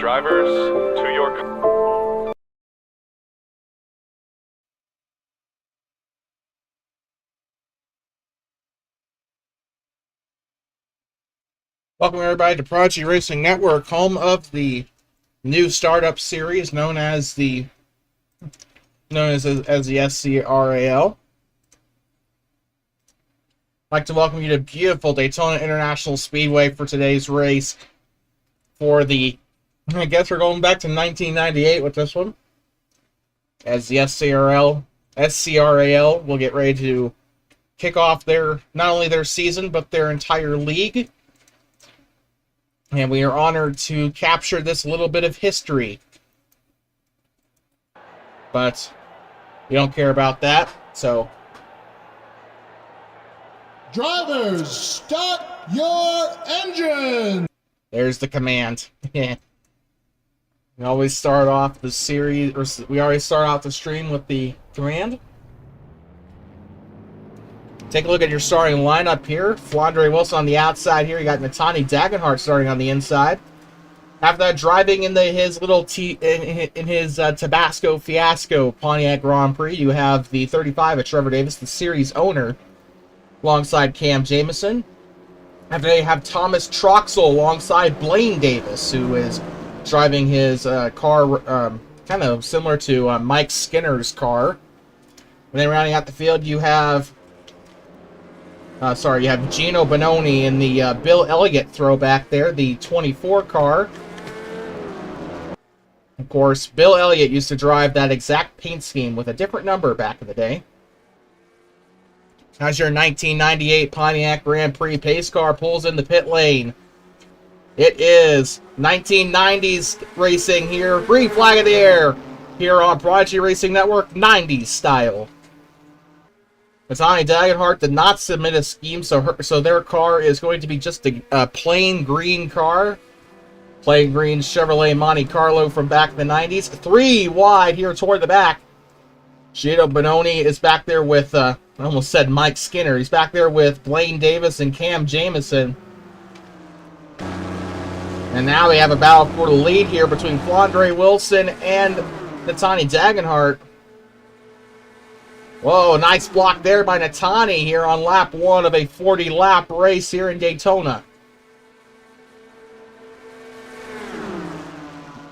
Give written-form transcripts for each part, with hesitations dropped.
Drivers, to your... Welcome everybody to Prodigy Racing Network, home of the new startup series known as the SCRAL. I'd like to welcome you to beautiful Daytona International Speedway for today's race. For the, I guess we're going back to 1998 with this one, as the SCRAL will get ready to kick off their, not only their season, but their entire league. And we are honored to capture this little bit of history. But we don't care about that, so... Drivers, start your engine! There's the command. We always start off the series, or we always start off the stream with the command. Take a look at your starting lineup here. Flandre Wilson on the outside here. You got Natani Dagenhart starting on the inside. After that, driving in his little Tabasco Fiasco Pontiac Grand Prix, you have the 35 of Trevor Davis, the series owner, alongside Cam Jamison. After that, you have Thomas Troxel alongside Blaine Davis, who is driving his car kind of similar to Mike Skinner's car. And then rounding out the field, you have... you have Gino Bononi in the Bill Elliott throwback there, the 24 car. Of course, Bill Elliott used to drive that exact paint scheme with a different number back in the day. As your 1998 Pontiac Grand Prix pace car pulls in the pit lane. It is 1990s racing here. Green flag in the air here on Prodigy Racing Network, 90s style. Natani Dagenhart did not submit a scheme, so their car is going to be just a plain green car. Plain green Chevrolet Monte Carlo from back in the 90s. 3 wide here toward the back. Gino Bononi is back there with, I almost said Mike Skinner. He's back there with Blaine Davis and Cam Jamison. And now we have a battle for the lead here between Flandre Wilson and Natani Dagenhart. Whoa, nice block there by Natani here on lap 1 of a 40-lap race here in Daytona.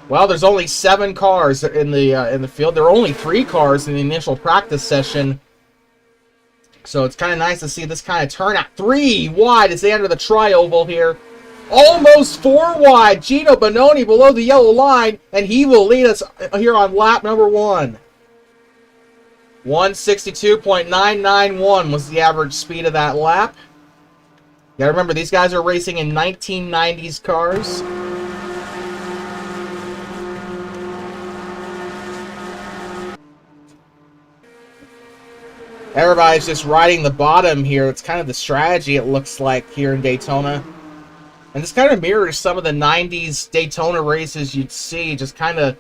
Well, there's only 7 cars in the field. There are only 3 cars in the initial practice session. So it's kind of nice to see this kind of turnout. 3 wide as they enter the tri-oval here. Almost 4 wide. Gino Bononi below the yellow line, and he will lead us here on lap number 1. 162.991 was the average speed of that lap. You gotta remember, these guys are racing in 1990s cars. Everybody's just riding the bottom here. It's kind of the strategy, it looks like, here in Daytona. And this kind of mirrors some of the 90s Daytona races you'd see. Just kind of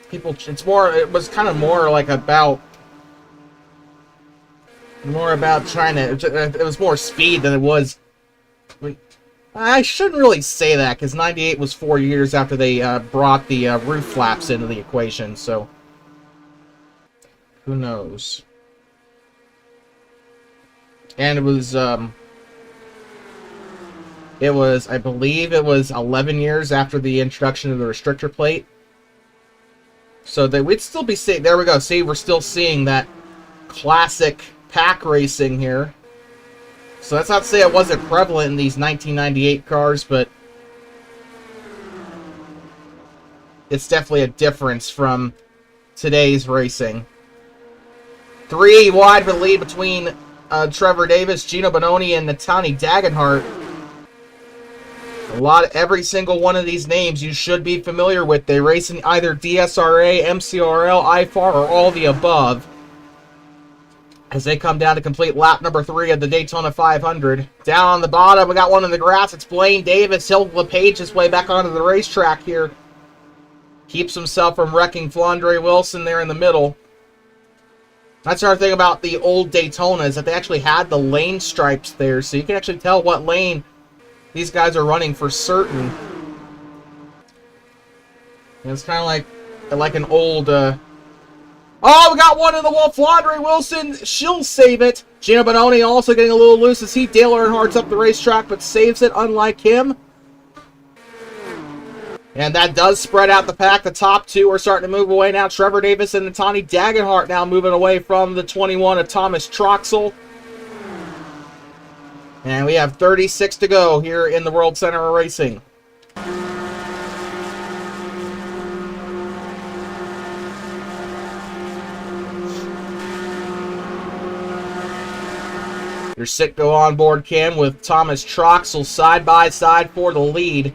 people, it was kind of more like about trying to, it was more speed than it was. I shouldn't really say that, because 98 was 4 years after they brought the roof flaps into the equation, so who knows. And it was, I believe it was 11 years after the introduction of the restrictor plate. So that we'd still be seeing, there we go, see, we're still seeing that classic pack racing here. So that's not to say it wasn't prevalent in these 1998 cars, but it's definitely a difference from today's racing. 3 wide for the lead between Trevor Davis, Gino Bononi, and Natani Dagenhart. Every single one of these names you should be familiar with. They race in either DSRA, MCRL, IFAR, or all the above, as they come down to complete lap number 3 of the Daytona 500. Down on the bottom, we got one in the grass. It's Blaine Davis. He'll LePage his way back onto the racetrack here. Keeps himself from wrecking Flandre Wilson there in the middle. That's another thing about the old Daytona, is that they actually had the lane stripes there, so you can actually tell what lane these guys are running for certain. It's kind of like an old, Oh, we got one in the wall. Flandre Wilson, she'll save it. Gino Bononi also getting a little loose as Dale Earnhardt's up the racetrack, but saves it, unlike him. And that does spread out the pack. The top two are starting to move away now. Trevor Davis and Natani Dagenhart now moving away from the 21 of Thomas Troxel. And we have 36 to go here in the World Center of Racing. Your Sitco on board, Kim, with Thomas Troxel side by side for the lead.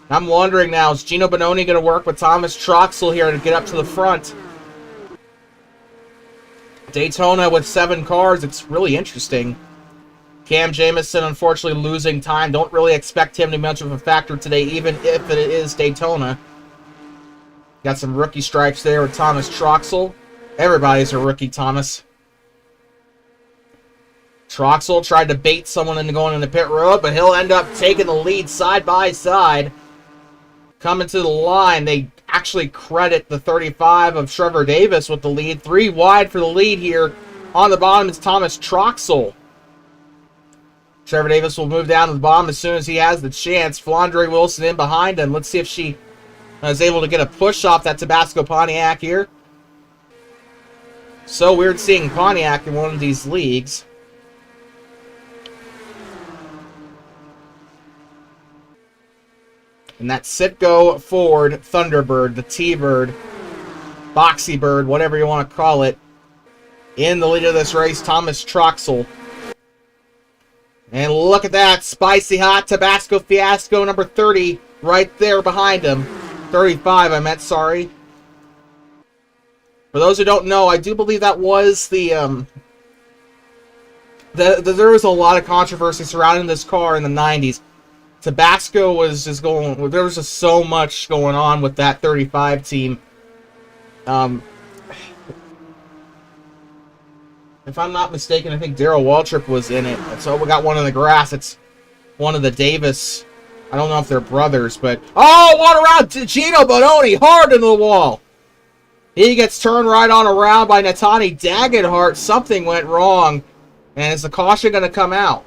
I'm wondering now, is Gino Bononi going to work with Thomas Troxel here to get up to the front? Daytona with 7 cars. It's really interesting. Cam Jamison, unfortunately, losing time. Don't really expect him to be much of a factor today, even if it is Daytona. Got some rookie stripes there with Thomas Troxel. Everybody's a rookie, Thomas. Troxel tried to bait someone into going in the pit road, but he'll end up taking the lead side by side. Coming to the line, they actually credit the 35 of Trevor Davis with the lead. 3 wide for the lead here. On the bottom is Thomas Troxel. Trevor Davis will move down to the bottom as soon as he has the chance. Flandre Wilson in behind him. Let's see if she is able to get a push off that Tabasco Pontiac here. So weird seeing Pontiac in one of these leagues. And that Sitco Ford Thunderbird, the T-Bird, Boxy Bird, whatever you want to call it, in the lead of this race, Thomas Troxel. And look at that, spicy hot Tabasco Fiasco number 30 right there behind him. 35, I meant, sorry. For those who don't know, I do believe that was there was a lot of controversy surrounding this car in the 90s. Tabasco was just going, there was just so much going on with that 35 team. If I'm not mistaken, I think Darrell Waltrip was in it. So we got one in the grass. It's one of the Davis. I don't know if they're brothers, but... Oh, one around to Gino Bononi, hard into the wall. He gets turned right on around by Natani Dagenhart. Something went wrong. And is the caution going to come out?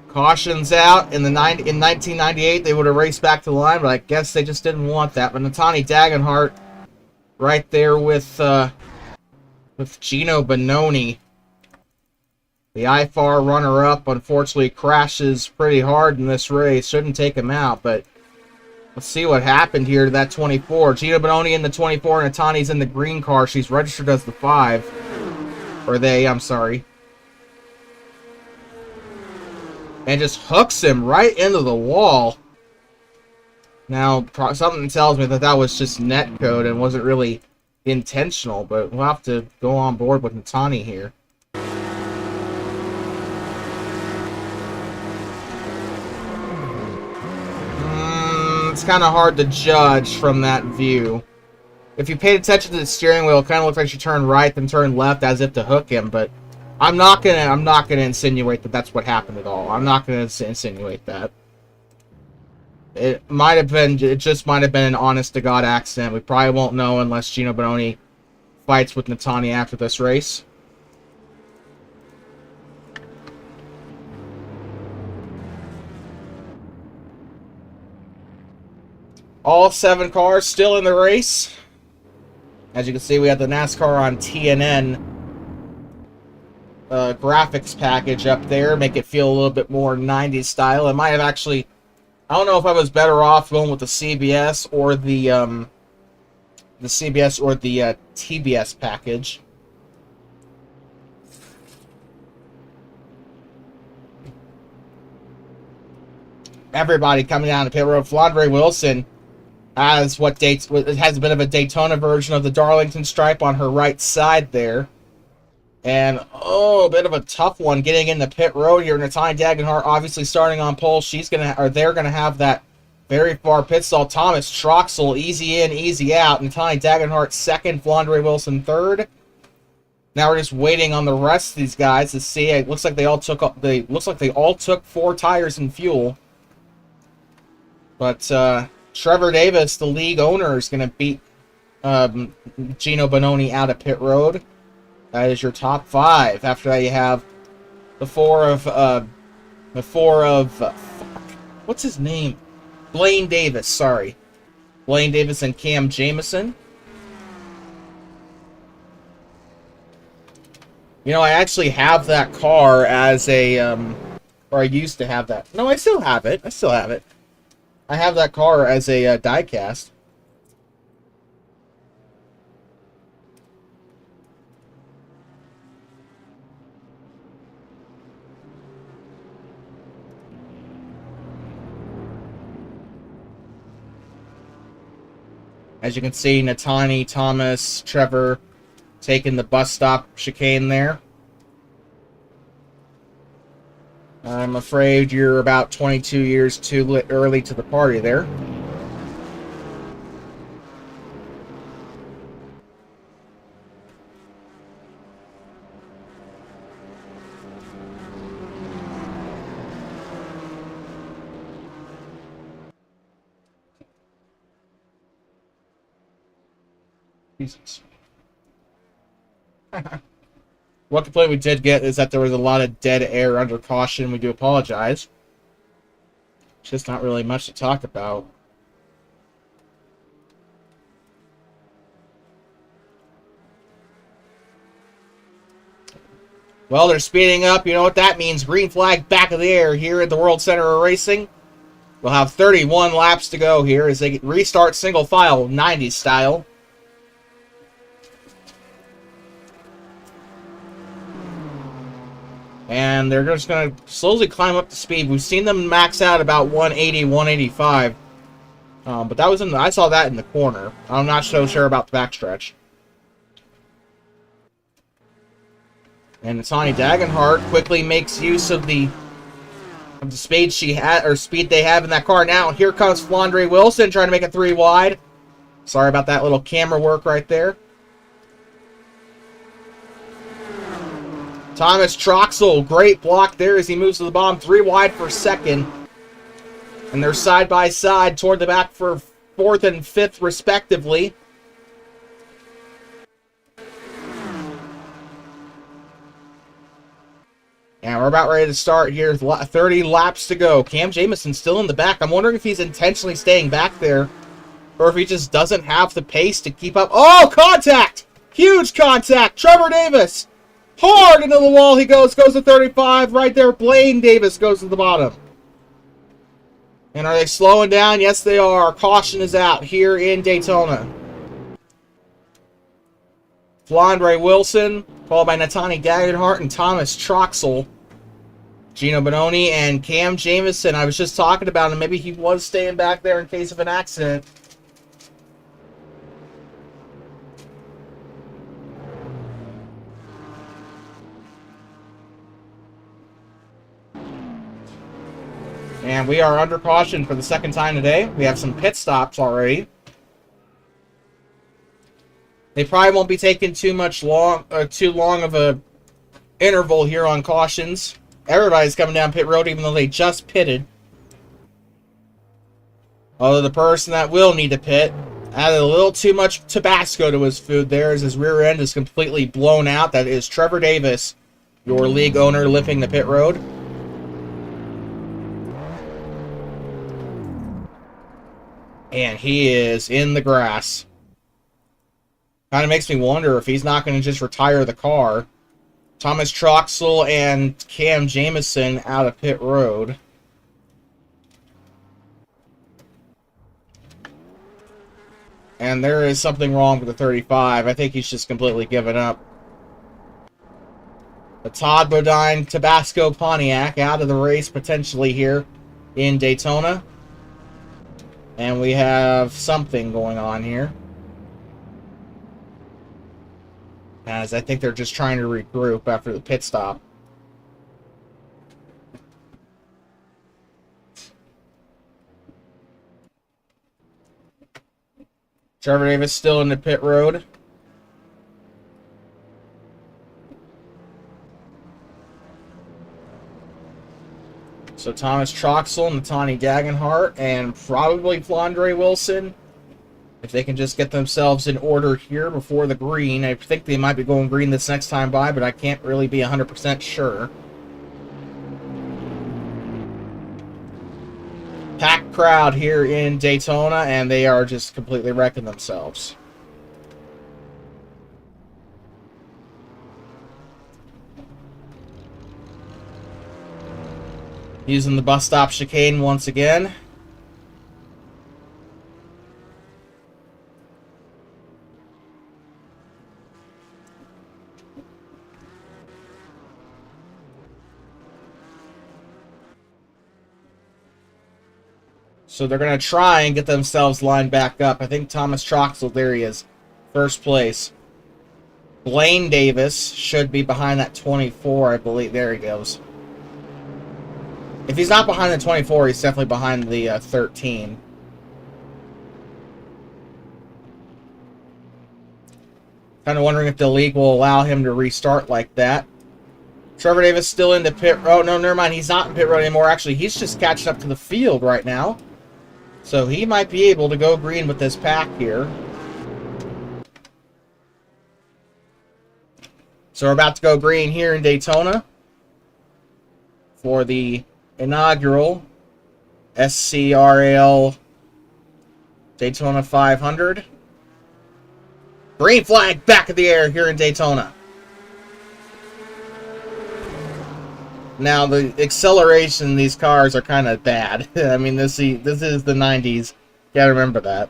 Caution's out. In 1998, they would have raced back to the line, but I guess they just didn't want that. But Natani Dagenhart right there with Gino Bononi. The IFAR runner-up, unfortunately, crashes pretty hard in this race. Shouldn't take him out, but let's see what happened here to that 24. Gino Bononi in the 24, and Natani's in the green car. She's registered as the 5. Or they, I'm sorry. And just hooks him right into the wall. Now, something tells me that that was just netcode and wasn't really intentional, but we'll have to go on board with Natani here. It's kind of hard to judge from that view. If you paid attention to the steering wheel, it kind of looks like she turned right then turned left as if to hook him, but I'm not gonna insinuate that that's what happened at all. I'm not gonna insinuate that. It just might have been an honest to God accident. We probably won't know unless Gino Bononi fights with Natani after this race. All 7 cars still in the race. As you can see, we have the NASCAR on TNN graphics package up there. Make it feel a little bit more 90s style. It might have actually... I don't know if I was better off going with the CBS or the CBS or the TBS package. Everybody coming down the pit road. Flandre Wilson has has a bit of a Daytona version of the Darlington stripe on her right side there. And, oh, a bit of a tough one getting in the pit road here. Natani Dagenhart obviously starting on pole. They're going to have that very far pit stall. Thomas Troxel, easy in, easy out. Natani Dagenhart second, Flandre Wilson third. Now we're just waiting on the rest of these guys to see. It looks like they all took 4 tires and fuel. But Trevor Davis, the league owner, is going to beat Gino Bononi out of pit road. That is your top 5. After that, you have the four of what's his name? Blaine Davis. Sorry, Blaine Davis and Cam Jamison. You know, I actually have that car as a, or I used to have that. No, I still have it. I have that car as a diecast. As you can see, Natani, Thomas, Trevor taking the bus stop chicane there. I'm afraid you're about 22 years too early to the party there. Jesus. One complaint we did get is that there was a lot of dead air under caution. We do apologize. It's just not really much to talk about. Well, they're speeding up. You know what that means. Green flag back of the air here at the World Center of Racing. We'll have 31 laps to go here as they restart single file, 90s style. And they're just going to slowly climb up to speed. We've seen them max out about 180, 185. But that was I saw that in the corner. I'm not so sure about the backstretch. And Tawny Dagenhart quickly makes use of the speed speed they have in that car. Now here comes Flandre Wilson trying to make it 3 wide. Sorry about that little camera work right there. Thomas Troxel, great block there as he moves to the bottom, 3 wide for second. And they're side by side toward the back for 4th and 5th respectively. And we're about ready to start here. 30 laps to go. Cam Jamison still in the back. I'm wondering if he's intentionally staying back there, or if he just doesn't have the pace to keep up. Oh, contact! Huge contact! Trevor Davis! Hard into the wall he goes to 35. Right there, Blaine Davis goes to the bottom. And are they slowing down? Yes, they are. Caution is out here in Daytona. Flandre Wilson, followed by Natani Dagenhart and Thomas Troxel. Gino Bononi and Cam Jamison. I was just talking about him. Maybe he was staying back there in case of an accident. And we are under caution for the second time today. We have some pit stops already. They probably won't be taking too long of a interval here on cautions. Everybody's coming down pit road even though they just pitted. Although the person that will need to pit added a little too much Tabasco to his food there as his rear end is completely blown out. That is Trevor Davis, your league owner, limping the pit road. And he is in the grass. Kind of makes me wonder if he's not going to just retire the car. Thomas Troxel and Cam Jamison out of pit road. And there is something wrong with the 35. I think he's just completely given up. The Todd Bodine Tabasco Pontiac out of the race potentially here in Daytona. And we have something going on here. As I think they're just trying to regroup after the pit stop. Trevor Davis still in the pit road. So Thomas Troxel, Natani Dagenhart, and probably Flandre Wilson. If they can just get themselves in order here before the green. I think they might be going green this next time by, but I can't really be 100% sure. Packed crowd here in Daytona, and they are just completely wrecking themselves. Using the bus stop chicane once again. So they're going to try and get themselves lined back up. I think Thomas Troxel, there he is. First place. Blaine Davis should be behind that 24, I believe. There he goes. If he's not behind the 24, he's definitely behind the 13. Kind of wondering if the league will allow him to restart like that. Trevor Davis still in the pit road. Oh, no, never mind. He's not in pit road anymore. Actually, he's just catching up to the field right now. So he might be able to go green with this pack here. So we're about to go green here in Daytona for the inaugural SCRAL Daytona 500. Green flag back of the air here in Daytona. Now, the acceleration in these cars are kind of bad. I mean, this is the 90s. Gotta remember that.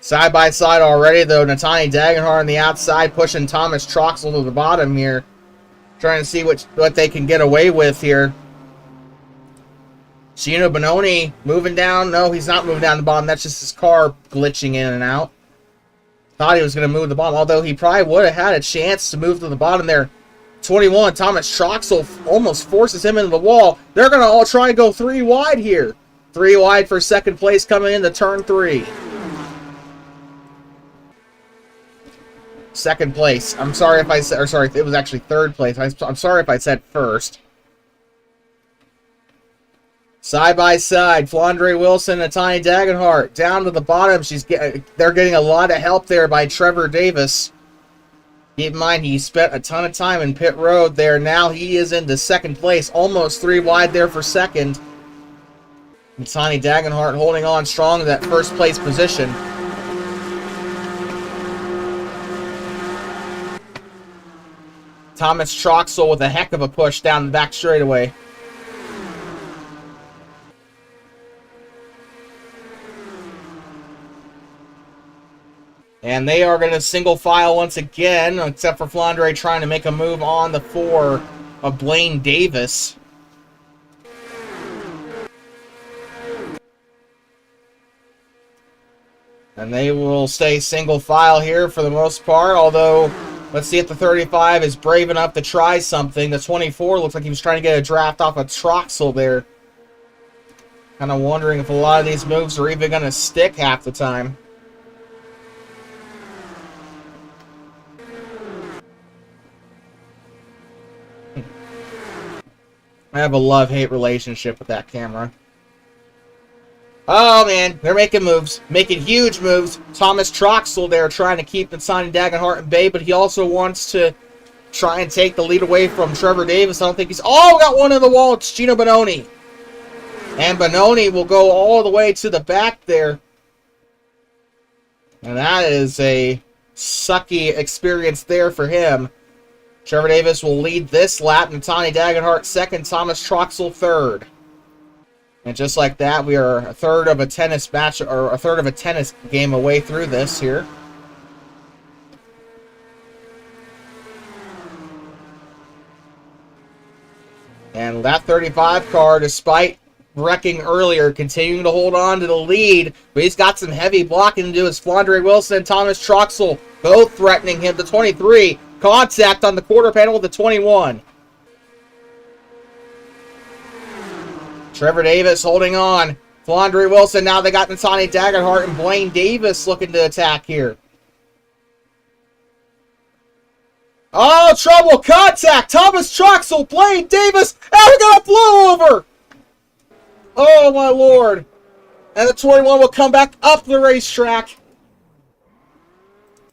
Side by side already, though. Natani Dagenhart on the outside, pushing Thomas Troxel to the bottom here. Trying to see what they can get away with here. Gino Bononi moving down. No, he's not moving down the bottom. That's just his car glitching in and out. Thought he was going to move the bottom, although he probably would have had a chance to move to the bottom there. 21, Thomas Troxel almost forces him into the wall. They're going to all try and go 3 wide here. 3 wide for second place coming into turn 3. Second place. I'm sorry if I said, or sorry, it was actually third place. I'm sorry if I said first. Side by side, Flandre Wilson and Natani Dagenhart down to the bottom. They're getting a lot of help there by Trevor Davis. Keep in mind, he spent a ton of time in pit road there. Now he is into second place, almost 3 wide there for second. Natani Dagenhart holding on strong to that first place position. Thomas Troxel with a heck of a push down the back straightaway. And they are going to single file once again, except for Flandre trying to make a move on the 4 of Blaine Davis. And they will stay single file here for the most part, although let's see if the 35 is brave enough to try something. The 24 looks like he was trying to get a draft off of Troxel there. Kind of wondering if a lot of these moves are even going to stick half the time. I have a love-hate relationship with that camera. Oh, man. They're making moves. Making huge moves. Thomas Troxel there trying to keep Natani Dagenhart in bay, but he also wants to try and take the lead away from Trevor Davis. I don't think he's... Oh, got one in the wall. It's Gino Bononi. And Bononi will go all the way to the back there. And that is a sucky experience there for him. Trevor Davis will lead this lap. Natani Dagenhart second. Thomas Troxel third. And just like that, we are a third of a tennis match, or a third of a tennis game away through this here. And that 35 car, despite wrecking earlier, continuing to hold on to the lead. But he's got some heavy blocking to do. It's Flandre Wilson and Thomas Troxel both threatening him. The 23, contact on the quarter panel with the 21. Trevor Davis holding on. Flandre Wilson, now they got Natani Dagenhart and Blaine Davis looking to attack here. Oh, trouble! Contact! Thomas Troxel, Blaine Davis, and we got a blowover! Oh, my lord. And the 21 will come back up the racetrack.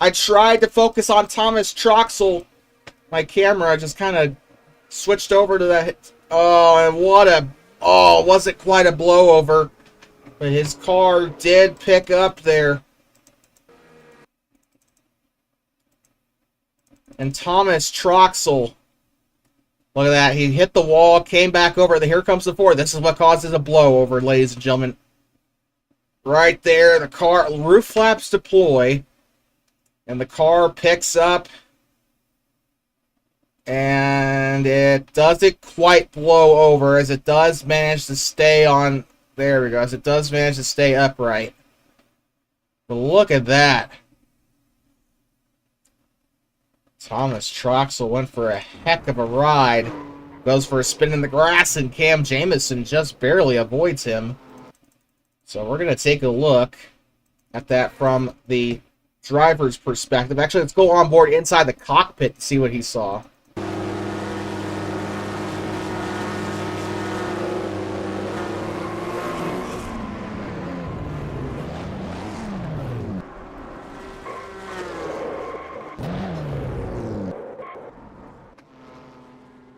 I tried to focus on Thomas Troxel. My camera just kind of switched over to that. Oh, and what a... Oh, it wasn't quite a blowover. But his car did pick up there. And Thomas Troxel, look at that. He hit the wall, came back over. Here comes the four. This is what causes a blowover, ladies and gentlemen. Right there, the car, roof flaps deploy. And the car picks up. And it doesn't quite blow over, as it does manage to stay on... There we go, as it does manage to stay upright. But look at that. Thomas Troxel went for a heck of a ride. Goes for a spin in the grass, and Cam Jamison just barely avoids him. So we're going to take a look at that from the driver's perspective. Actually, let's go on board inside the cockpit to see what he saw.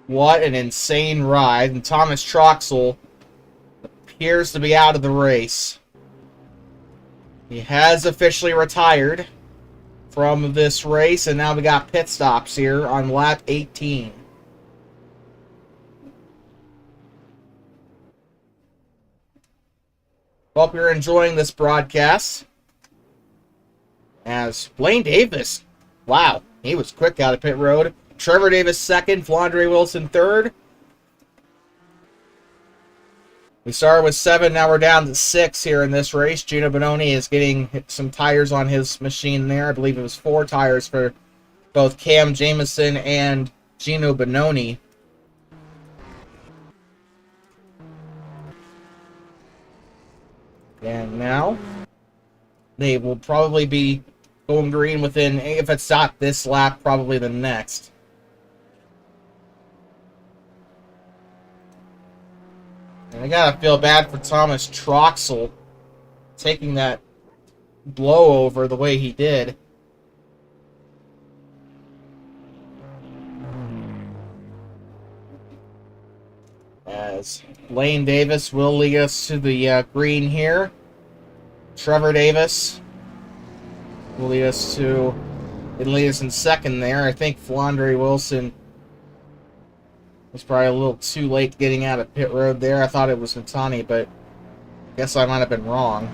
What an insane ride. And Thomas Troxel appears to be out of the race. He has officially retired from this race, and now we got pit stops here on lap 18. Hope you're enjoying this broadcast. As Blaine Davis, wow, he was quick out of pit road. Trevor Davis second, Flandre Wilson third. We started with 7, now we're down to 6 here in this race. Gino Bononi is getting some tires on his machine there. I believe it was 4 tires for both Cam Jamison and Gino Bononi. And now they will probably be going green within, if it's not this lap, probably the next. And I gotta feel bad for Thomas Troxel taking that blowover the way he did. As Blaine Davis will lead us to the green here. Trevor Davis will lead us to... It'll lead us in second there. I think Flandre Wilson was probably a little too late getting out of pit road there. I thought it was Natani, but I guess I might have been wrong.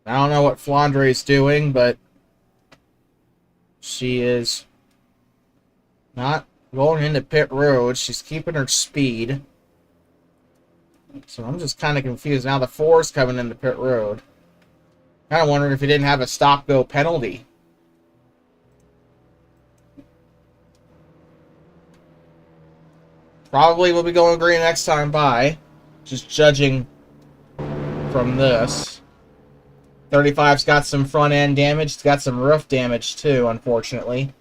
I don't know what Flandre is doing, but she is not going into pit road. She's keeping her speed. So I'm just kind of confused. Now the 4's coming into pit road. Kind of wondering if he didn't have a stop-go penalty. Probably will be going green next time by. Just judging from this. 35's got some front-end damage. It's got some roof damage, too, unfortunately.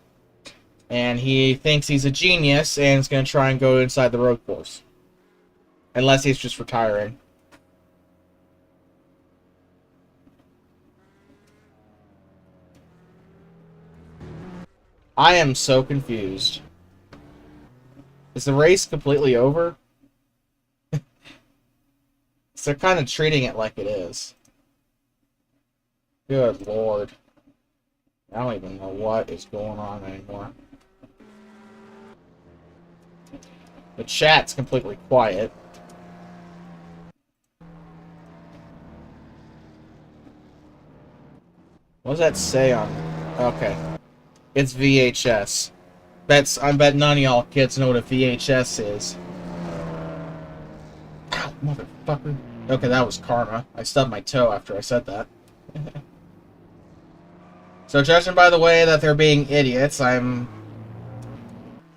And he thinks he's a genius and is going to try and go inside the road course. Unless he's just retiring. I am so confused. Is the race completely over? So they're kind of treating it like it is. Good lord. I don't even know what is going on anymore. The chat's completely quiet. What does that say on... Okay. It's VHS. I bet none of y'all kids know what a VHS is. Ow, motherfucker. Okay, that was karma. I stubbed my toe after I said that. So judging by the way that they're being idiots, I'm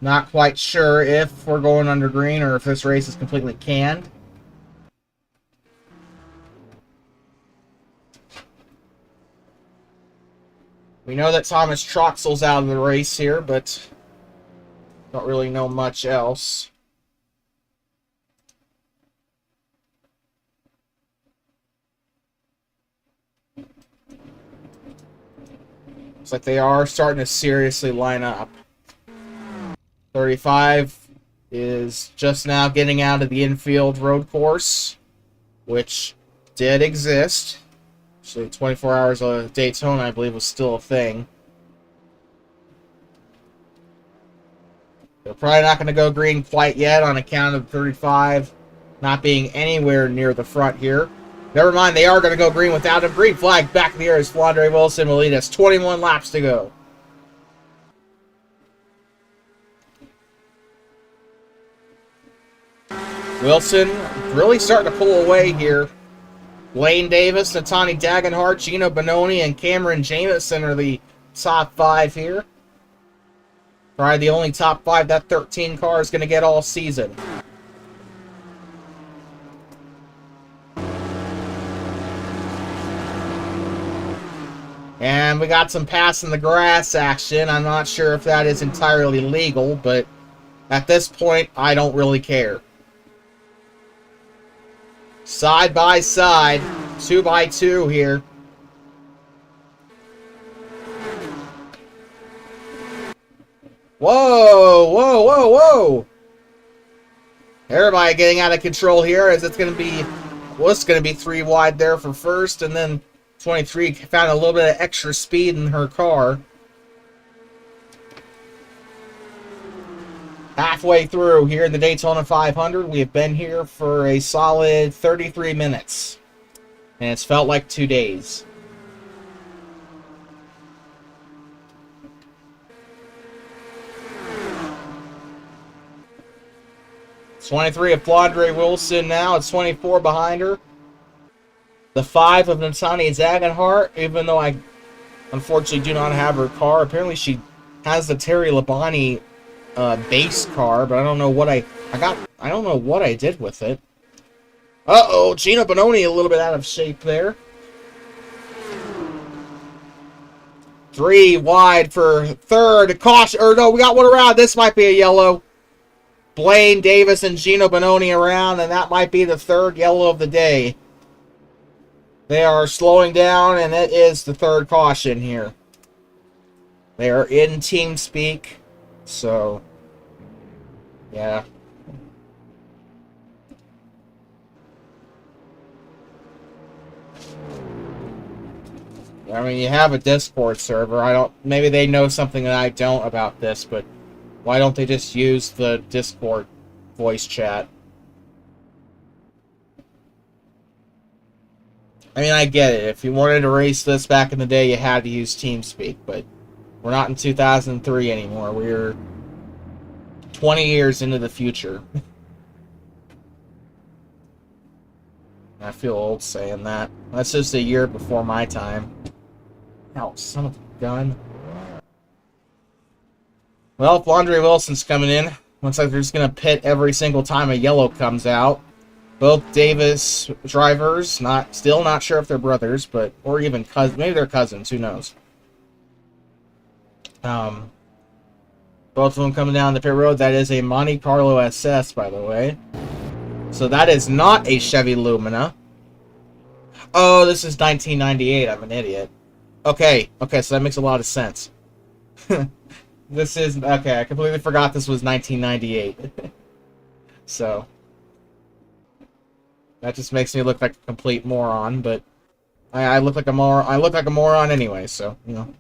not quite sure if we're going under green or if this race is completely canned. We know that Thomas Troxell's out of the race here, but don't really know much else. Looks like they are starting to seriously line up. 35 is just now getting out of the infield road course, which did exist. So 24 hours of Daytona, I believe, was still a thing. They're probably not going to go green quite yet on account of 35 not being anywhere near the front here. Never mind, they are going to go green without him. Green flag back in the air as Flandre Wilson will lead us. 21 laps to go. Wilson really starting to pull away here. Lane Davis, Natani Dagenhart, Gino Bononi, and Cameron Jamison are the top 5 here. Probably the only top 5 that 13 car is going to get all season. And we got some pass in the grass action. I'm not sure if that is entirely legal, but at this point, I don't really care. Side by side, 2 by 2 here. Whoa, whoa, whoa, whoa. Everybody getting out of control here as it's going to be, well, it's going to be 3 wide there for first, and then 23 found a little bit of extra speed in her car. Halfway through here in the Daytona 500, we have been here for a solid 33 minutes. And it's felt like 2 days. It's 23 of Flandre Wilson now. It's 24 behind her. The 5 of Natani Dagenhart, even though I unfortunately do not have her car. Apparently she has the Terry Labonte base car, but I don't know what I don't know what I did with it. Uh-oh, Gino Bononi a little bit out of shape there. 3 wide for third. Caution, or no, we got one around. This might be a yellow. Blaine Davis and Gino Bononi around, and that might be the 3rd yellow of the day. They are slowing down, and it is the 3rd caution here. They are in team speak, so yeah. I mean, you have a Discord server. Maybe they know something that I don't about this, but why don't they just use the Discord voice chat? I mean, I get it. If you wanted to race this back in the day, you had to use TeamSpeak, but we're not in 2003 anymore. We're 20 years into the future. I feel old saying that. That's just a year before my time. Ow, son of a gun. Well, Flandre Wilson's coming in. Looks like they're just going to pit every single time a yellow comes out. Both Davis drivers, still not sure if they're brothers, but or even cousins. Maybe they're cousins. Who knows? Both of them coming down the pit road. That is a Monte Carlo SS, by the way. So that is not a Chevy Lumina. Oh, this is 1998. I'm an idiot. Okay, so that makes a lot of sense. This is okay. I completely forgot this was 1998. So. That just makes me look like a complete moron, but I look like a moron anyway, so, you know.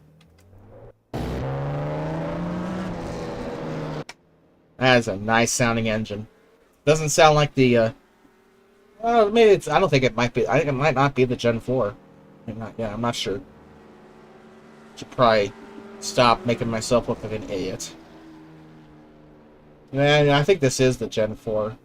That is a nice sounding engine. Doesn't sound like the maybe it's, I don't think it might be. I think it might not be the Gen 4. I'm not sure. Should probably stop making myself look like an idiot. Man, I think this is the Gen 4.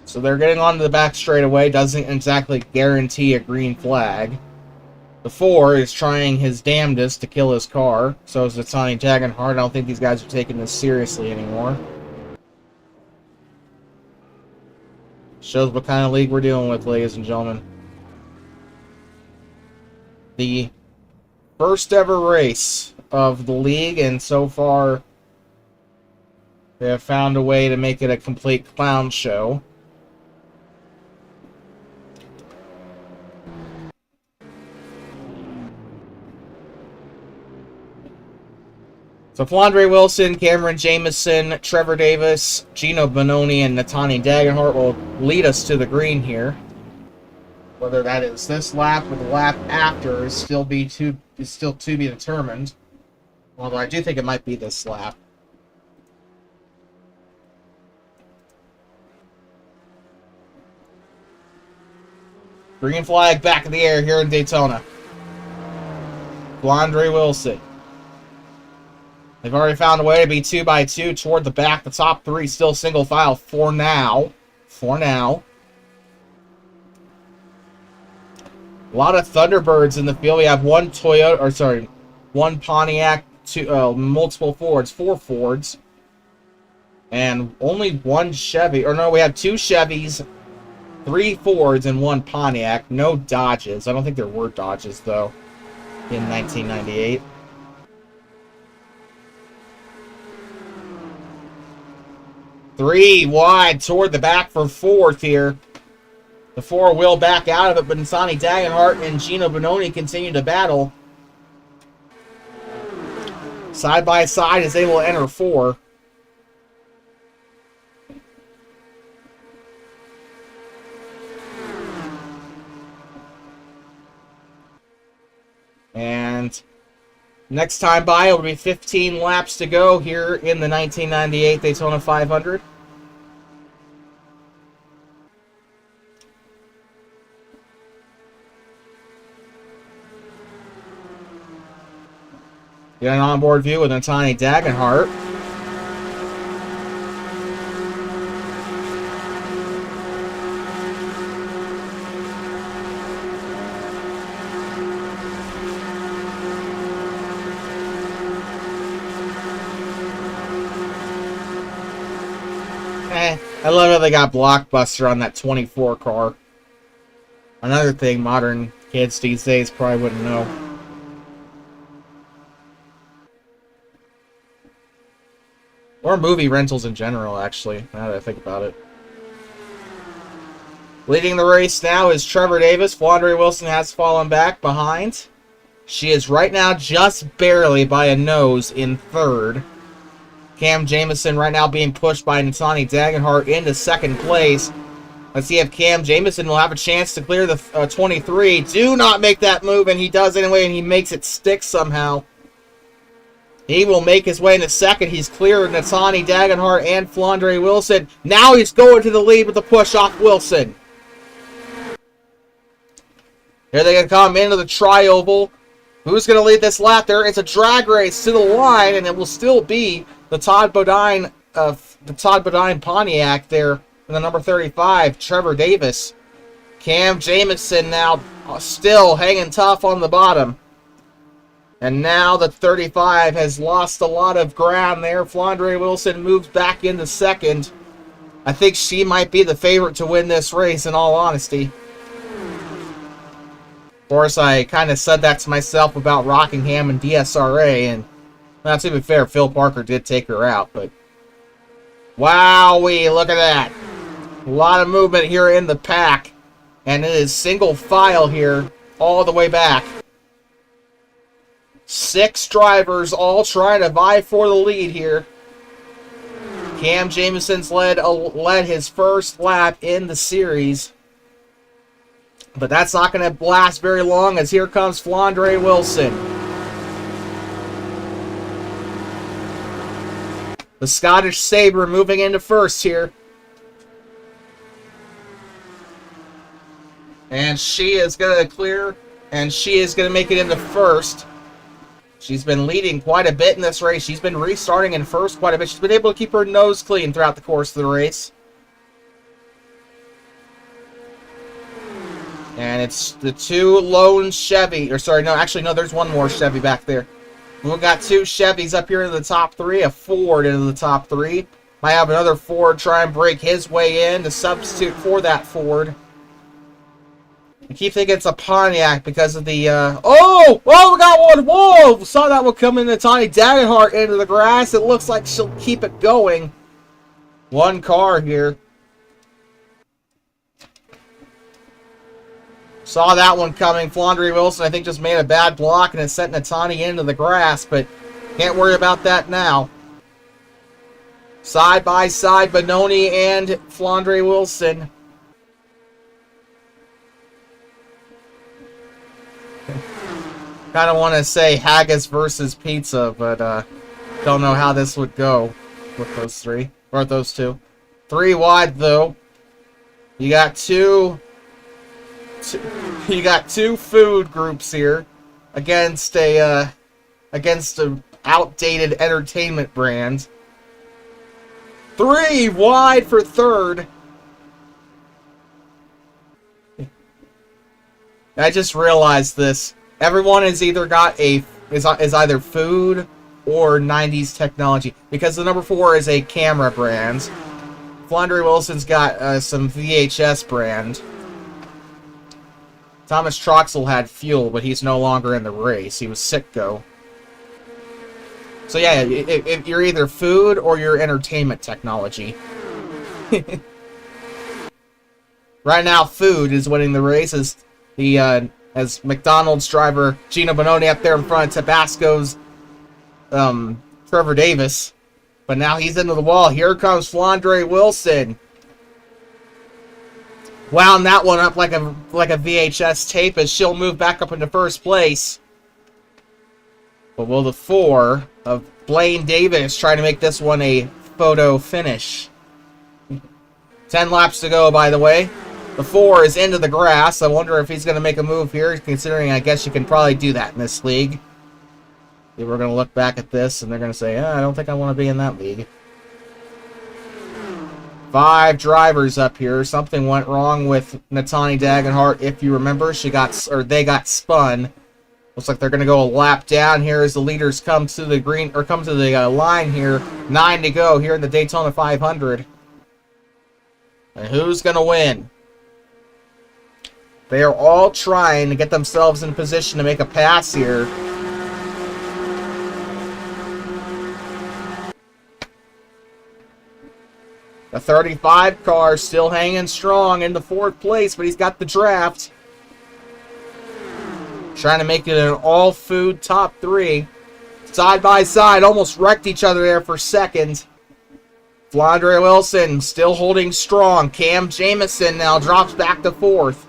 So they're getting onto the back straightaway. Doesn't exactly guarantee a green flag. The 4 is trying his damnedest to kill his car. So is Natani Dagenhart. I don't think these guys are taking this seriously anymore. Shows what kind of league we're dealing with, ladies and gentlemen. The first ever race of the league, and so far they have found a way to make it a complete clown show. So Flandre Wilson, Cameron Jamison, Trevor Davis, Gino Bononi, and Natani Dagenhart will lead us to the green here. Whether that is this lap or the lap after is still to be determined. Although I do think it might be this lap. Green flag back in the air here in Daytona. Flandre Wilson. They've already found a way to be 2x2 toward the back. The top 3 still single file for now. For now. A lot of Thunderbirds in the field. We have one Pontiac, multiple Fords, 4 Fords, and only one Chevy. Or no, we have 2 Chevys, 3 Fords, and 1 Pontiac. No Dodges. I don't think there were Dodges, though, in 1998. Three wide toward the back for 4th here. The 4 will back out of it, but Natani Dagenhart and Gino Bononi continue to battle. Side by side as they will enter 4. And next time by, it will be 15 laps to go here in the 1998 Daytona 500. Get an onboard view with Natani Dagenhart. I love how they got Blockbuster on that 24 car. Another thing modern kids these days probably wouldn't know. Or movie rentals in general, actually, now that I think about it. Leading the race now is Trevor Davis. Flandre Wilson has fallen back behind. She is right now just barely by a nose in 3rd. Cam Jamison right now being pushed by Natani Dagenhart into 2nd place. Let's see if Cam Jamison will have a chance to clear the 23. Do not make that move, and he does anyway, and he makes it stick somehow. He will make his way into 2nd. He's cleared Natani Dagenhart and Flandre Wilson. Now he's going to the lead with the push off Wilson. Here they can come into the tri-oval. Who's going to lead this lap there? It's a drag race to the line, and it will still be the Todd Bodine Pontiac there in the number 35, Trevor Davis. Cam Jamison now still hanging tough on the bottom. And now the 35 has lost a lot of ground there. Flandre Wilson moves back into 2nd. I think she might be the favorite to win this race, in all honesty. Of course, I kind of said that to myself about Rockingham and DSRA, and not to be fair, Phil Parker did take her out, but wowee, look at that. A lot of movement here in the pack, and it is single file here all the way back. 6 drivers all trying to vie for the lead here. Cam Jamison's led his first lap in the series. But that's not going to last very long, as here comes Flandre Wilson. The Scottish Sabre moving into 1st here. And she is going to clear, and she is going to make it into 1st. She's been leading quite a bit in this race. She's been restarting in 1st quite a bit. She's been able to keep her nose clean throughout the course of the race. And it's the two lone Chevy, or sorry, no, actually, no, there's one more Chevy back there. We've got two Chevys up here in the top three, a Ford into the top three. Might have another Ford try and break his way in to substitute for that Ford. I keep thinking it's a Pontiac because of the, oh! Oh, we got one! Whoa! Saw that one come into Tawny Dagenhart into the grass. It looks like she'll keep it going. One car here. Saw that one coming. Flandre Wilson, I think, just made a bad block and is sent Natani into the grass, but can't worry about that now. Side by side, Benoni and Flandre Wilson. Kind of want to say haggis versus pizza, but don't know how this would go with those three, or those two. Three wide, though. You got two food groups here against a outdated entertainment brand. Three wide for third. I just realized this. Everyone has either got is either food or 90s technology, because the number 4 is a camera brand. Flandre Wilson's got some VHS brand. Thomas Troxel had fuel, but he's no longer in the race. He was Sitco. So yeah, if you're either food or you're entertainment technology. Right now, food is winning the race as McDonald's driver Gino Bononi up there in front of Tabasco's Trevor Davis. But now he's into the wall. Here comes Flandre Wilson. Wound that one up like a VHS tape as she'll move back up into first place. But will the 4 of Blaine Davis try to make this one a photo finish? 10 laps to go, by the way. The 4 is into the grass. I wonder if he's going to make a move here, considering I guess you can probably do that in this league. We're going to look back at this, and they're going to say, I don't think I want to be in that league. 5 drivers up here. Something went wrong with Natani Dagenhart. If you remember, they got spun. Looks like they're going to go a lap down here as the leaders come to the line here. 9 to go here in the Daytona 500. And who's going to win? They are all trying to get themselves in position to make a pass here. The 35 car still hanging strong in the 4th place, but he's got the draft. Trying to make it an all-food top 3. Side by side, almost wrecked each other there for second. Flandre Wilson still holding strong. Cam Jamison now drops back to 4th.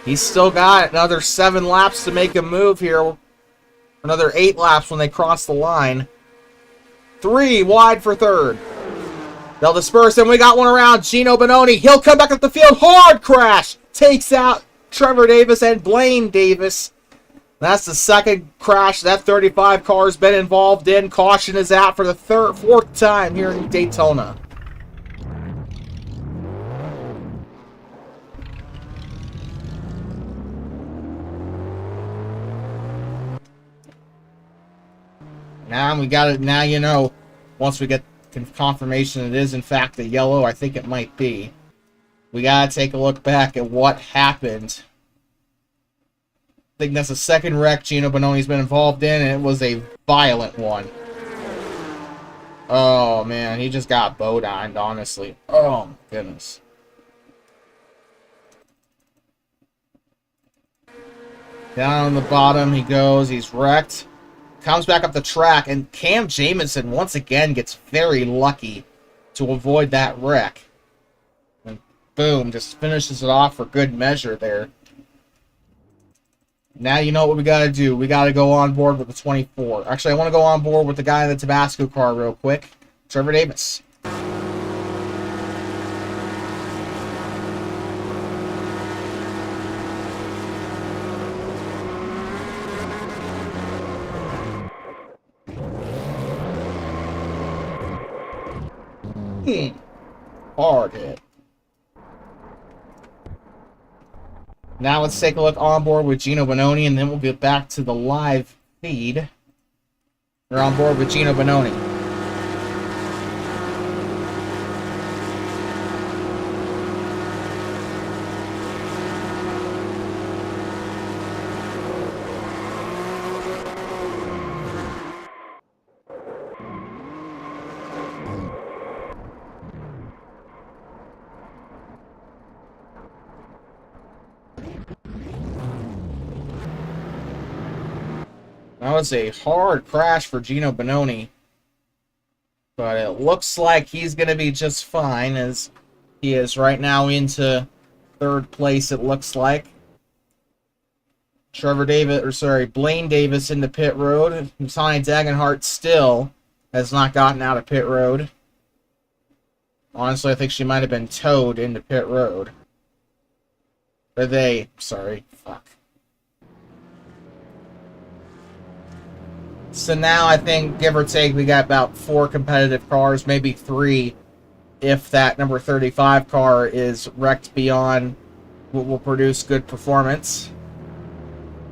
He's still got another 7 laps to make a move here. Another 8 laps when they cross the line. 3 wide for 3rd. They'll disperse, and we got one around. Gino Bononi, he'll come back up the field. Hard crash! Takes out Trevor Davis and Blaine Davis. That's the second crash that 35 car's been involved in. Caution is out for the 4th time here in Daytona. Now we got it. Now you know. Once we get confirmation it is in fact a yellow, I think it might be. We gotta take a look back at what happened. I think that's the second wreck Gino Bononi's been involved in, and it was a violent one. Oh man, he just got bow-dined, honestly. Oh my goodness. Down on the bottom he goes. He's wrecked. Comes back up the track, and Cam Jamison once again gets very lucky to avoid that wreck. And boom, just finishes it off for good measure there. Now you know what we got to do. We got to go on board with the 24. Actually, I want to go on board with the guy in the Tabasco car real quick. Trevor Davis. Hard hit. Now let's take a look on board with Gino Bononi, and then we'll get back to the live feed. We're on board with Gino Bononi. That was a hard crash for Gino Bononi. But it looks like he's going to be just fine, as he is right now into third place, it looks like. Blaine Davis into pit road. Sonny Dagenhart still has not gotten out of pit road. Honestly, I think she might have been towed into pit road. Fuck. So now I think, give or take, we got about 4 competitive cars, maybe 3, if that number 35 car is wrecked beyond what will produce good performance.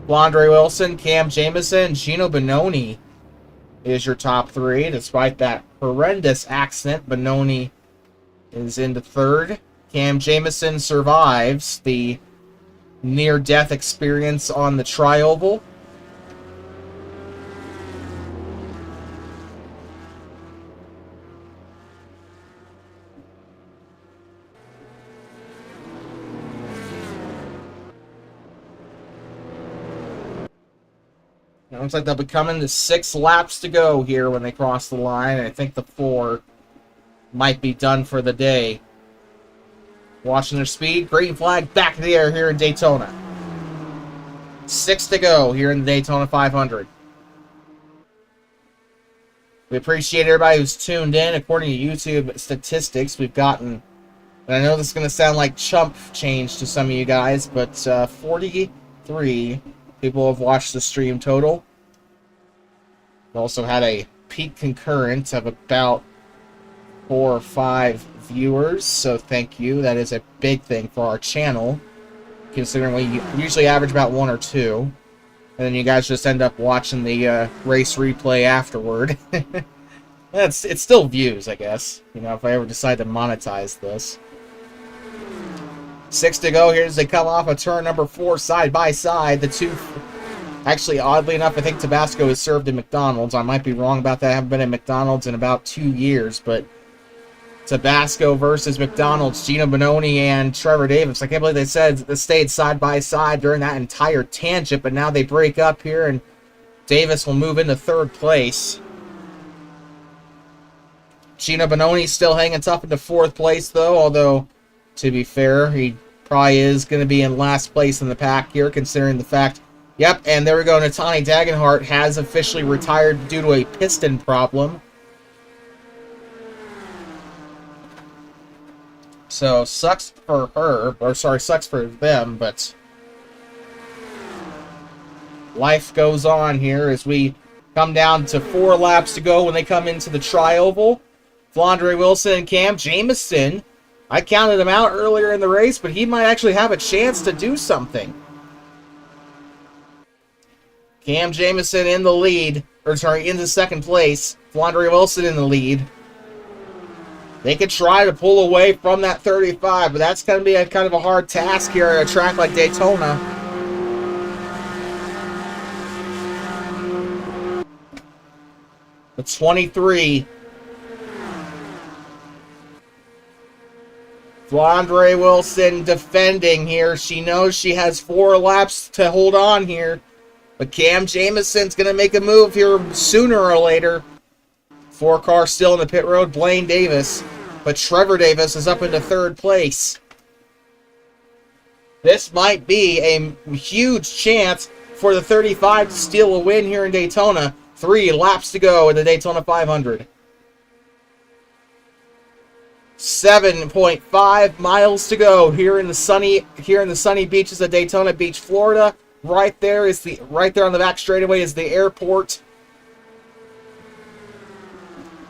Blondre Wilson, Cam Jamison, Gino Bononi is your top 3. Despite that horrendous accident, Bononi is into third. Cam Jamison survives the near-death experience on the tri-oval. It looks like they'll be coming to 6 laps to go here when they cross the line. I think the 4 might be done for the day. Watching their speed. Green flag back in the air here in Daytona. 6 to go here in the Daytona 500. We appreciate everybody who's tuned in. According to YouTube statistics, we've gotten, and I know this is going to sound like chump change to some of you guys, but 43 people have watched the stream total. We also had a peak concurrence of about 4 or 5 viewers, so thank you. That is a big thing for our channel, considering we usually average about 1 or 2, and then you guys just end up watching the race replay afterward. It's still views, I guess, you know, if I ever decide to monetize this. 6 to go here as they come off of turn number 4 side by side. The two, actually, oddly enough, I think Tabasco is served in McDonald's. I might be wrong about that. I haven't been at McDonald's in about 2 years, but Tabasco versus McDonald's, Gino Bononi and Trevor Davis. I can't believe they stayed side by side during that entire tangent, but now they break up here, and Davis will move into third place. Gino Bononi still hanging tough into fourth place, though, although, to be fair, he probably is going to be in last place in the pack here, considering the fact... Yep, and there we go. Natani Dagenhart has officially retired due to a piston problem. So, sucks for her, or sorry, sucks for them, but life goes on here as we come down to 4 laps to go when they come into the tri-oval. Blondre Wilson and Cam Jamison, I counted him out earlier in the race, but he might actually have a chance to do something. Cam Jamison in the lead, in the second place. Blondre Wilson in the lead. They could try to pull away from that 35, but that's going to be a kind of a hard task here at a track like Daytona. The 23. Blondre Wilson defending here. She knows she has 4 laps to hold on here. But Cam Jamison's going to make a move here sooner or later. 4 cars still in the pit road. Blaine Davis. But Trevor Davis is up into third place. This might be a huge chance for the 35 to steal a win here in Daytona. 3 laps to go in the Daytona 500. 7.5 miles to go here in the sunny beaches of Daytona Beach, Florida. Right there on the back straightaway is the airport.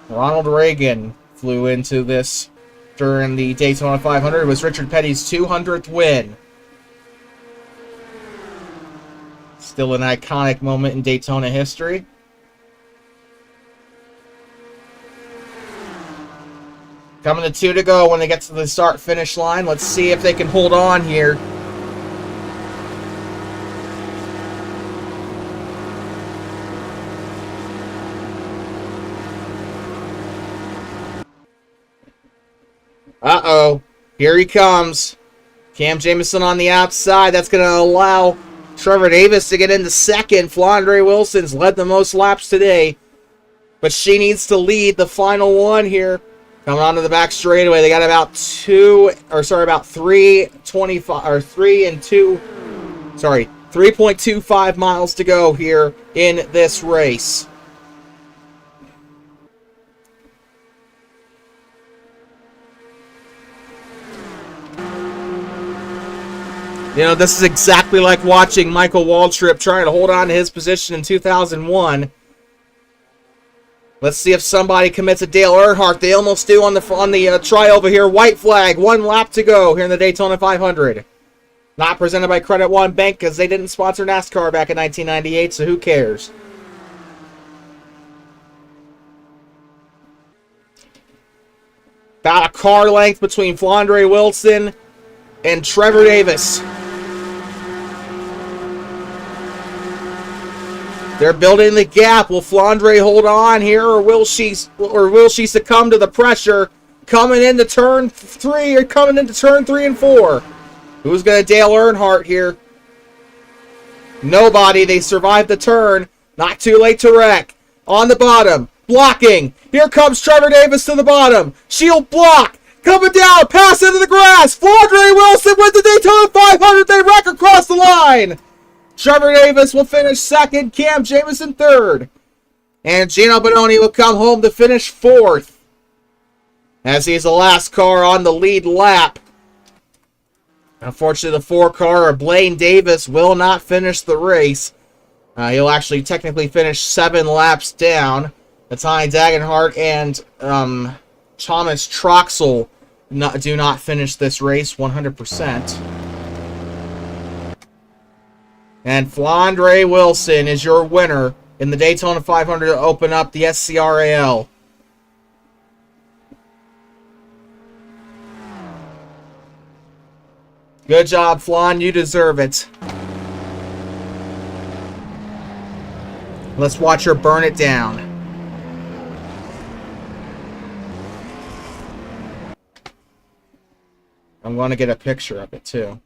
Ronald Reagan flew into this during the Daytona 500. It was Richard Petty's 200th win. Still an iconic moment in Daytona history. Coming to 2 to go when they get to the start-finish line. Let's see if they can hold on here. Uh-oh. Here he comes. Cam Jamison on the outside. That's going to allow Trevor Davis to get into second. Flandre Wilson's led the most laps today, but she needs to lead the final one here. Coming onto the back straightaway, they got about 3.25 miles to go here in this race. You know, this is exactly like watching Michael Waltrip trying to hold on to his position in 2001. Let's see if somebody commits a Dale Earnhardt. They almost do on the try over here. White flag. 1 lap to go here in the Daytona 500. Not presented by Credit One Bank because they didn't sponsor NASCAR back in 1998, so who cares? About a car length between Flandre Wilson and Trevor Davis. They're building the gap. Will Flandre hold on here, or will she succumb to the pressure coming into turn 3 or coming into turn 3 and 4? Who's going to Dale Earnhardt here? Nobody. They survived the turn. Not too late to wreck. On the bottom, blocking. Here comes Trevor Davis to the bottom. Shield block. Coming down, pass into the grass. Flandre Wilson with the Daytona 500. They wreck across the line. Trevor Davis will finish second. Cam Jamison third. And Gino Bononi will come home to finish fourth, as he's the last car on the lead lap. Unfortunately, the 4 car of Blaine Davis will not finish the race. He'll actually technically finish 7 laps down. Tony Dagenhart and Thomas Troxel do not finish this race 100%. And Flandre Wilson is your winner in the Daytona 500 to open up the SCRAL. Good job, Flan. You deserve it. Let's watch her burn it down. I'm going to get a picture of it, too.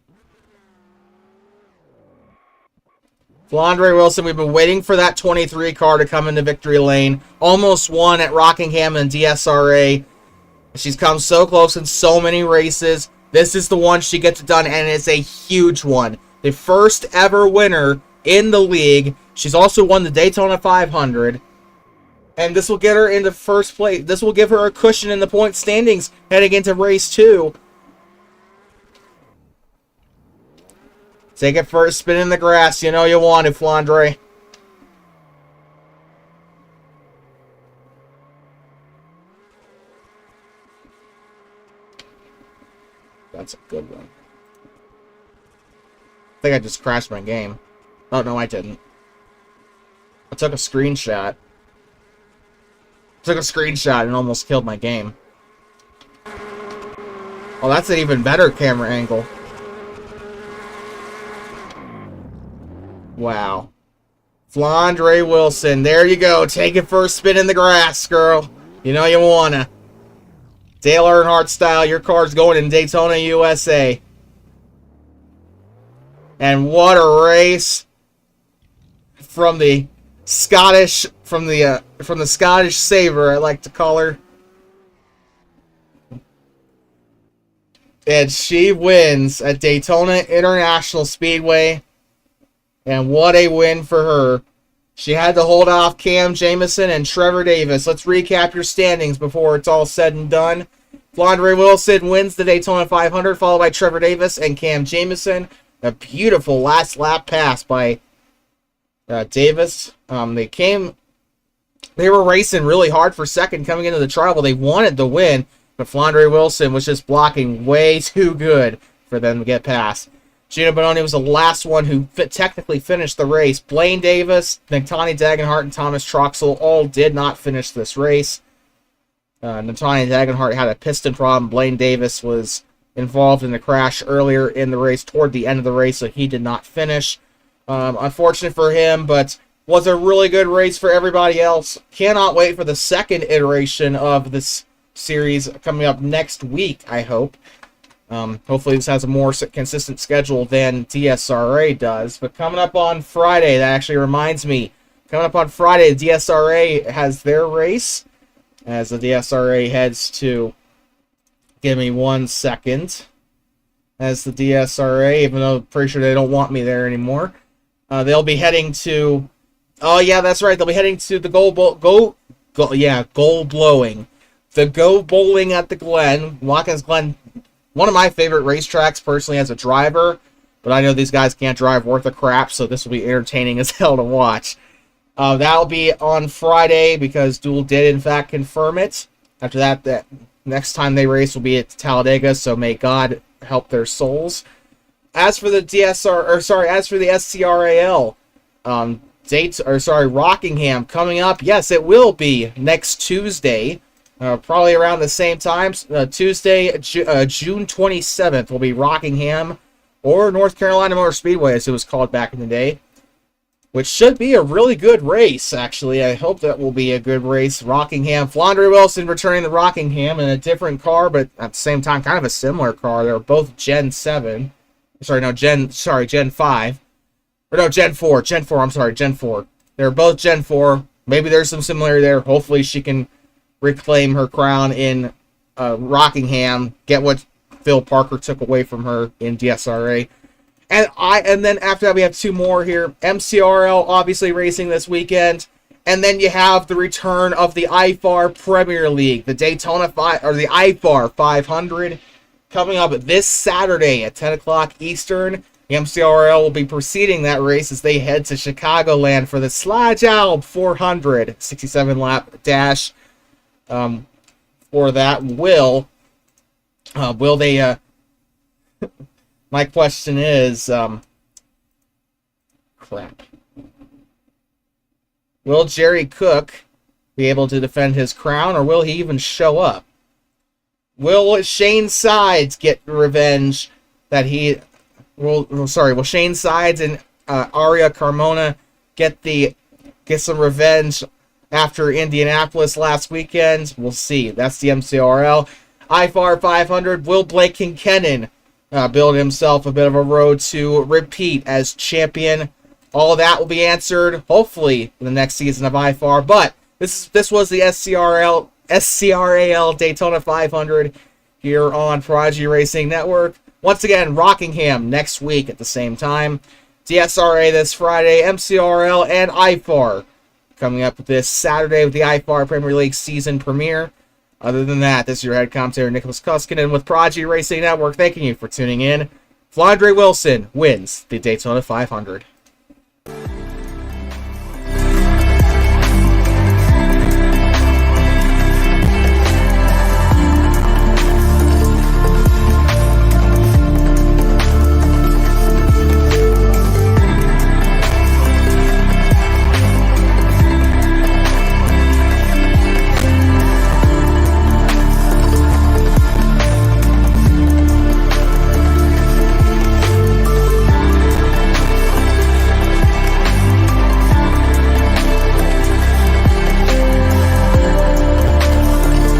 Flandre Wilson, we've been waiting for that 23 car to come into victory lane. Almost won at Rockingham and DSRA. She's come so close in so many races. This is the one she gets it done, and it's a huge one. The first ever winner in the league. She's also won the Daytona 500. And this will get her into first place. This will give her a cushion in the point standings heading into race 2. Take it first, spin in the grass. You know you want it, Flandre. That's a good one. I think I just crashed my game. Oh, no, I didn't. I took a screenshot. And almost killed my game. Oh, that's an even better camera angle. Wow. Flandre Wilson, there you go. Take it first, spin in the grass, girl. You know you wanna. Dale Earnhardt style, your car's going in Daytona, USA. And what a race from the Scottish, from the Scottish Saver, I like to call her. And she wins at Daytona International Speedway. And what a win for her. She had to hold off Cam Jamison and Trevor Davis. Let's recap your standings before it's all said and done. Flandre Wilson wins the Daytona 500, followed by Trevor Davis and Cam Jamison. A beautiful last lap pass by Davis. They were racing really hard for second coming into the trial. They wanted to win, but Flandre Wilson was just blocking way too good for them to get past. Gino Bononi was the last one who technically finished the race. Blaine Davis, Natani Dagenhart, and Thomas Troxel all did not finish this race. Natani Dagenhart had a piston problem. Blaine Davis was involved in the crash earlier in the race, toward the end of the race, so he did not finish. Unfortunate for him, but was a really good race for everybody else. Cannot wait for the second iteration of this series coming up next week, I hope. Hopefully this has a more consistent schedule than DSRA does. But coming up on Friday, that actually reminds me, coming up on Friday, the DSRA has their race, as the DSRA heads to, give me 1 second, as the DSRA, even though I'm pretty sure they don't want me there anymore, they'll be heading to, oh yeah, that's right, they'll be heading to the goal blowing. The Go Bowling at the Glen, Watkins Glen, one of my favorite racetracks personally as a driver, but I know these guys can't drive worth a crap, so this will be entertaining as hell to watch. That'll be on Friday because Duel did in fact confirm it. After that, the next time they race will be at Talladega, so may God help their souls. As for the SCRAL, Rockingham coming up, yes, it will be next Tuesday. Probably around the same time. Tuesday, June 27th will be Rockingham, or North Carolina Motor Speedway, as it was called back in the day, which should be a really good race, actually. I hope that will be a good race. Rockingham, Flandre Wilson returning to Rockingham in a different car, but at the same time, kind of a similar car. They're both Gen 5. Or no, Gen 4. Gen 4, Gen 4. They're both Gen 4. Maybe there's some similarity there. Hopefully she can reclaim her crown in Rockingham, get what Phil Parker took away from her in DSRA. And then after that we have two more here. MCRL obviously racing this weekend, and then you have the return of the IFAR Premier League, the Daytona 5 or the IFAR 500 coming up this Saturday at 10 o'clock Eastern. The MCRL will be preceding that race as they head to Chicagoland for the Slagjaub 400 67 lap dash. For that, will they, my question is, crap. Will Jerry Cook be able to defend his crown, or will he even show up? Will Shane Sides get revenge that will Shane Sides and Aria Carmona get some revenge after Indianapolis last weekend? We'll see. That's the MCRL. IFAR 500, will Blake Kincannon build himself a bit of a road to repeat as champion? All of that will be answered, hopefully, in the next season of IFAR. But this was the SCRAL Daytona 500 here on Prodigy Racing Network. Once again, Rockingham next week at the same time. DSRA this Friday, MCRL, and IFAR coming up this Saturday with the IFAR Premier League season premiere. Other than that, this is your head commentator, Nicholas Kuskinen, with Prodigy Racing Network, thanking you for tuning in. Flandre Wilson wins the Daytona 500.